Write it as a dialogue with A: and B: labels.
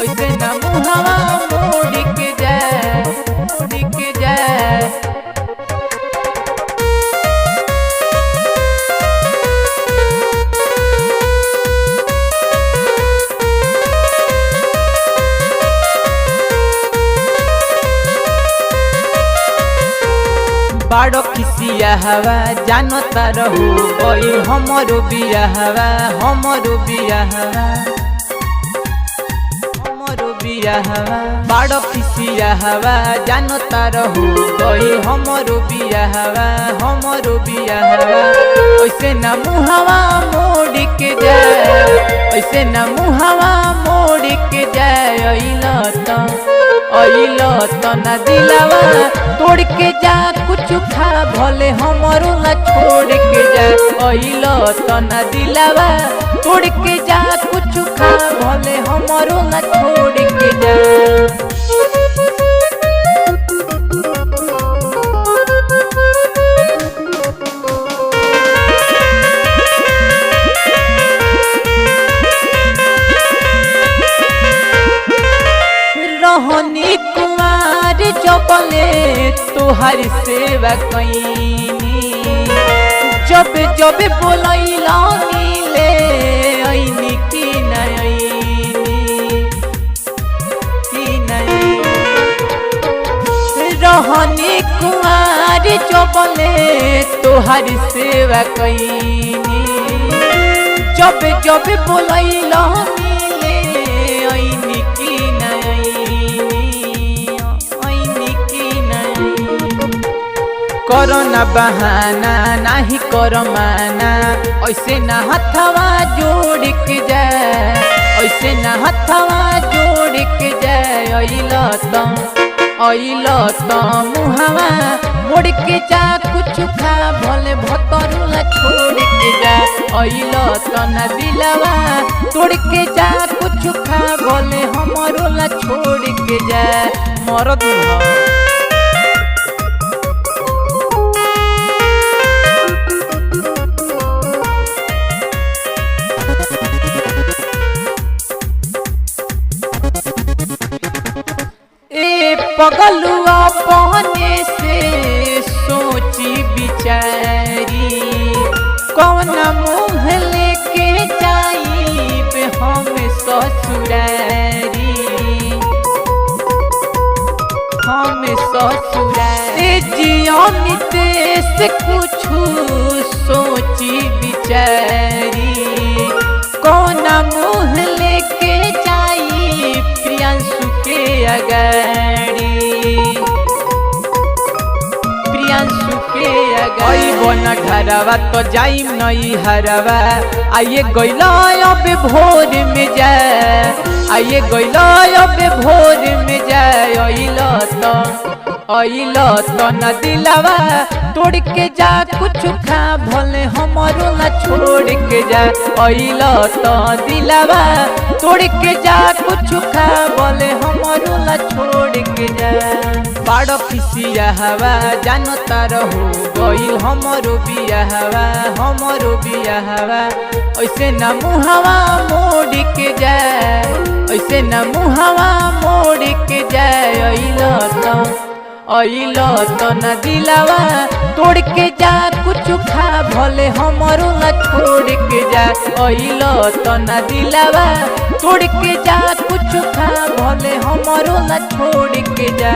A: ऐसे न मुहावा मोड़ के जाए, मोड़ के जाए। बाड़ो किसिया हवा जानता रहू गई हमरो बिया हवा, हमरो बिया हवा, हमरो बिया हवा। बाड़ो किसिया हवा जानता रहू गई हमरो बिया हवा, हमरो बिया हवा। ऐसे न मुहावा मोड़ के जाए, ऐसे न मुहावा मोड़ के जाए। अइलो तो न दिलावा तोड़ के जा, कुछ खा भले हमरो ला छोड़ के जा। अइलो तो न दिलावा तोड़ के जा, कुछ खा भले हमरो ला छोड़ के जा। रहनी कुमार जबले तोहर सेवा कईनी, जब जब बोलैला मिले ऐनी की नईनी, की नई। रहनी कुमार जबले तोहर सेवा कईनी, जब जब बोलैला मिले ऐनी की नई। करो न बहाना नाही करो माना, ऐसे न हथवा जोड़ के जाए, ऐसे न हथवा जोड़ के जाए। अइलो तो मुहावा मोड़ के जा, कुछ खा भले भतरू ला छोड़ के जा। अइलो तो न दिलावा तोड़ के जा, कुछ खा भले हमरो ला छोड़ के जा। मरद पगलुआ पहने से सोची बिचारी, कौन मुँह लेके जाइब हम ससुरारी, हम ससुरारी। जियमित से कुछ सोची बिचारी, कौन मुँह लेके जाई प्रियांशु के अगाड़ी, प्रियांशु के अगाड़ी। बन घरवा तो जाइम नहीं हरवा, आइए गइला अब भोर में जाए, आइए गइला अब भोर में जाए। अइलो तो न दिलावा तोड़ के जा, कुछ खा भले हमरो ला छोड़ के जा। अइलो तो दिलावा तोड़ के जा, कुछ खा भले हमरो ला छोड़ के जा। बाड़ो किसिया हवा जानता रहू गई हमरो बिया हवा, हमरो बिया हवा। ऐसे न मुहावा मोड़ के जाए, ऐसे न मुहावा मोड़ के जाए। अइलो तो न दिलावा तोड़ के जा, कुछ खा भले हमरो ला छोड़ के जा। अइलो तो न दिलावा तोड़ के जा, कुछ खा भले हमरो ला छोड़ के जा।